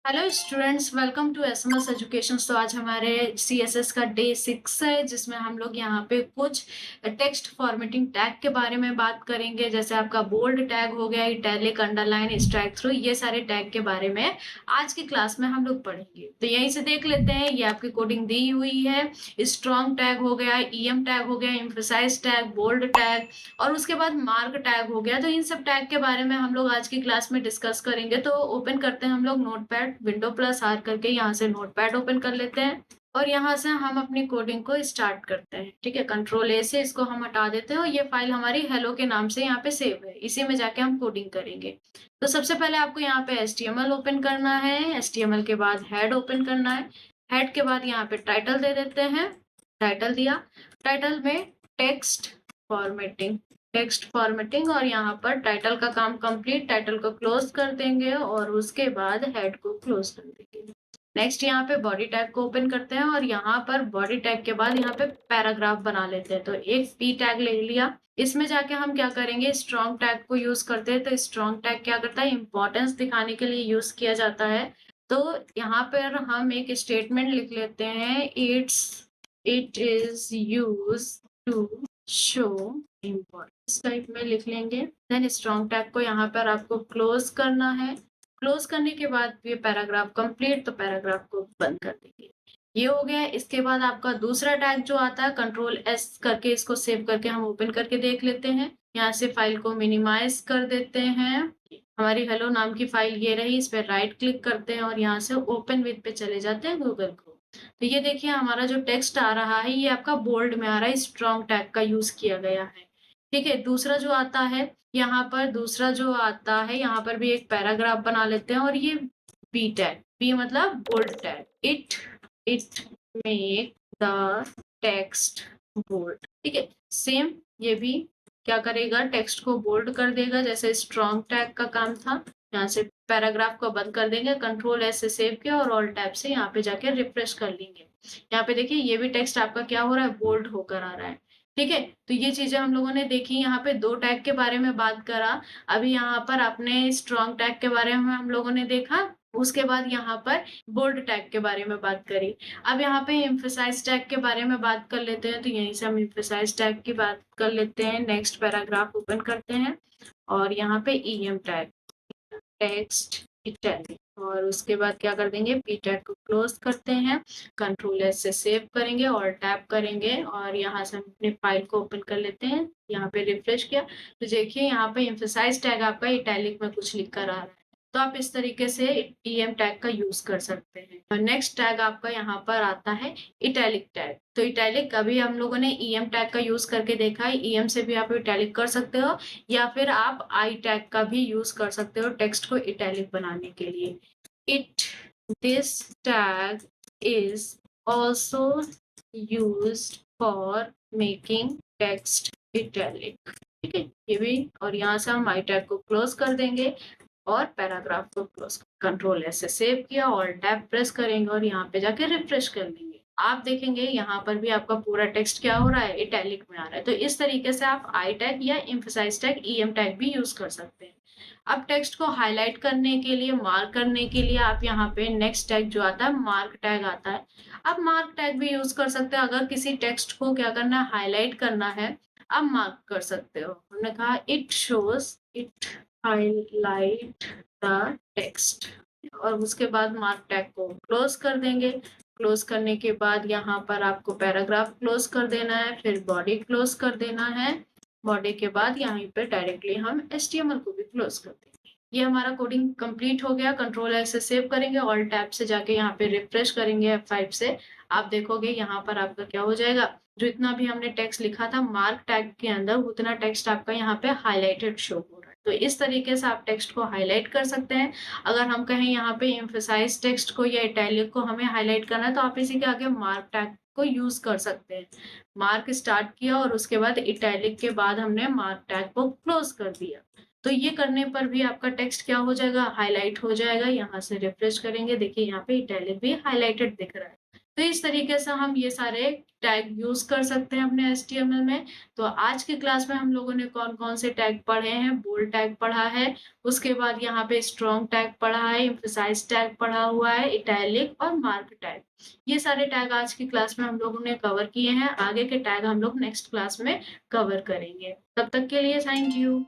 Hello students, welcome to SMS education. तो आज हमारे सीएसएस का डे 6 है, जिसमें हम लोग यहाँ पे कुछ टेक्स्ट फॉर्मेटिंग टैग के बारे में बात करेंगे। जैसे आपका बोल्ड टैग हो गया, इटैलिक, अंडरलाइन, स्ट्राइक थ्रू, ये सारे टैग के बारे में आज की क्लास में हम लोग पढ़ेंगे। तो यहीं से देख लेते हैं, ये आपकी कोडिंग दी हुई है। स्ट्रॉन्ग टैग हो गया, ईएम टैग हो गया, एम्फसाइज टैग, बोल्ड टैग और उसके बाद मार्क टैग हो गया। तो इन सब टैग के बारे में हम लोग आज की क्लास में डिस्कस करेंगे। तो ओपन करते हैं हम लोग नोटपैड, विंडो प्लस आर करके यहाँ से नोटपैड ओपन कर लेते हैं और यहाँ से हम अपनी कोडिंग को स्टार्ट करते हैं। ठीक है, कंट्रोल ए से इसको हम हटा देते हैं और ये फाइल हमारी हेलो के नाम से यहाँ पे सेव है। इसी में जाके हम कोडिंग करेंगे। तो सबसे पहले आपको यहाँ पे HTML ओपन करना है। HTML के बाद हेड ओपन करना है। हेड के बाद यहाँ पे टाइटल दे देते हैं। टाइटल दिया, टाइटल में टेक्स्ट फॉर्मेटिंग, टेक्स्ट फॉर्मेटिंग और यहाँ पर टाइटल का काम कंप्लीट। टाइटल को क्लोज कर देंगे और उसके बाद हेड को क्लोज कर देंगे। नेक्स्ट यहाँ पे बॉडी टैग को ओपन करते हैं और यहाँ पर बॉडी टैग के बाद यहाँ पे पैराग्राफ बना लेते हैं। तो एक पी टैग ले लिया। इसमें जाके हम क्या करेंगे, स्ट्रॉन्ग टैग को यूज करते हैं। तो स्ट्रॉन्ग टैग क्या करता है, इंपॉर्टेंस दिखाने के लिए यूज किया जाता है। तो यहाँ पर हम एक स्टेटमेंट लिख लेते हैं, it is use to show importance, type में लिख लेंगे। देन स्ट्रॉन्ग टैग को यहाँ पर आपको क्लोज करना है। क्लोज करने के बाद ये पैराग्राफ कंप्लीट, तो पैराग्राफ को बंद कर देंगे। ये हो गया। इसके बाद आपका दूसरा टैग जो आता है, कंट्रोल एस करके इसको सेव करके हम ओपन करके देख लेते हैं। यहाँ से फाइल को मिनिमाइज कर देते हैं। हमारी हेलो नाम की फाइल ये रही। इस पर राइट क्लिक करते हैं और यहाँ से ओपन विद पे चले जाते हैं गूगल को। तो ये देखिए, हमारा जो टेक्स्ट आ रहा है ये आपका बोल्ड में आ रहा है, स्ट्रॉन्ग टैग का यूज किया गया है। ठीक है, दूसरा जो आता है, यहाँ पर दूसरा जो आता है, यहाँ पर भी एक पैराग्राफ बना लेते हैं और ये बी टैग, बी मतलब bold tag, it make the text bold. ठीक है, सेम ये भी क्या करेगा, टेक्स्ट को बोल्ड कर देगा जैसे स्ट्रॉन्ग टैग का काम था। यहाँ से पैराग्राफ को बंद कर देंगे, कंट्रोल एस से सेव किया और ऑल टैब से यहाँ पे जाके रिफ्रेश कर लेंगे। यहाँ पे देखिए, ये भी टेक्स्ट आपका क्या हो रहा है, बोल्ड होकर आ रहा है। ठीक है, तो ये चीजें हम लोगों ने देखी। यहाँ पे दो टैग के बारे में बात करा। अभी यहाँ पर अपने स्ट्रॉन्ग टैग के बारे में हम लोगों ने देखा। उसके बाद यहाँ पर बोल्ड टैग के बारे में बात करी। अब यहाँ पे एम्फसाइज टैग के बारे में बात कर लेते हैं। तो यहीं से हम एम्फसाइज टैग की बात कर लेते हैं। नेक्स्ट पैराग्राफ ओपन करते हैं और यहाँ पे ईएम टैग, टेक्स्ट इटैलिक, और उसके बाद क्या कर देंगे, पी टैग को क्लोज करते हैं। कंट्रोल एस से सेव करेंगे और टैप करेंगे और यहाँ से हम अपनी फाइल को ओपन कर लेते हैं। यहाँ पे रिफ्रेश किया तो देखिए, यहाँ पे एम्फसाइज टैग आपका इटैलिक में कुछ लिख कर आ रहा है। तो आप इस तरीके से ईएम टैग का यूज कर सकते हैं। और नेक्स्ट टैग आपका यहाँ पर आता है इटैलिक टैग। तो इटैलिक अभी हम लोगों ने ईएम टैग का यूज करके देखा है। ईएम से भी आप इटैलिक कर सकते हो या फिर आप आई टैग का भी यूज कर सकते हो टेक्स्ट को इटैलिक बनाने के लिए। It this tag is also used for making text italic. ठीक है, ये भी। और यहाँ से हम आई टैग को क्लोज कर देंगे और पैराग्राफ को क्लोज, कंट्रोल एस से सेव किया और टैब प्रेस करेंगे और यहाँ पे जाके रिफ्रेश कर लेंगे। आप देखेंगे यहाँ पर भी आपका पूरा टेक्स्ट क्या हो रहा है, इटैलिक में आ रहा है। तो इस तरीके से आप आई टैग या एम्फसाइज टैग, ईएम टैग भी यूज कर सकते हैं। अब टेक्स्ट को हाईलाइट करने के लिए, मार्क करने के लिए आप यहाँ पे नेक्स्ट टैग जो आता है, मार्क टैग आता है। आप मार्क टैग भी यूज कर सकते हैं। अगर किसी टेक्स्ट को क्या करना है, हाईलाइट करना है, आप मार्क कर सकते हो। हमने कहा it shows, it highlight the text, और उसके बाद मार्क टैग को क्लोज कर देंगे। क्लोज करने के बाद यहाँ पर आपको पैराग्राफ क्लोज कर देना है, फिर बॉडी क्लोज कर देना है। बॉडी के बाद यहाँ पे डायरेक्टली हम HTML को भी क्लोज कर देंगे। ये हमारा कोडिंग कंप्लीट हो गया। कंट्रोल एस से सेव करेंगे, ऑल टैब से जाके यहाँ पे रिफ्रेश करेंगे F5 से। आप देखोगे यहाँ पर आपका क्या हो जाएगा, जो इतना भी हमने टेक्स्ट लिखा था मार्क टैग के अंदर, उतना टेक्स्ट आपका यहाँ पे हाईलाइटेड शो हो रहा है। तो इस तरीके से आप टेक्स्ट को हाईलाइट कर सकते हैं। अगर हम कहें यहाँ पे एम्फसाइज टेक्स्ट को या इटैलिक को हमें हाईलाइट करना है, तो आप इसी के आगे मार्क टैग को यूज कर सकते हैं। मार्क स्टार्ट किया और उसके बाद इटैलिक के बाद हमने मार्क टैग को क्लोज कर दिया। तो ये करने पर भी आपका टेक्स्ट क्या हो जाएगा, हाईलाइट हो जाएगा। यहाँ से रिफ्रेश करेंगे, देखिए यहाँ पे इटैलिक भी हाईलाइटेड दिख रहा है। तो इस तरीके से हम ये सारे टैग यूज़ कर सकते हैं अपने एचटीएमएल में। तो आज की क्लास में हम लोगों ने कौन-कौन से टैग पढ़े हैं, बोल्ड टैग पढ़ा है, उसके बाद यहाँ पे स्ट्रॉन्ग टैग पढ़ा है, एम्फसाइज़ टैग पढ़ा हुआ है, इटैलिक और मार्क टैग। ये सारे टैग आज की क्लास में हम लोगों ने कवर किए हैं, आगे के टैग हम लोग नेक्स्ट क्लास में कवर करेंगे। तब तक के लिए थैंक यू।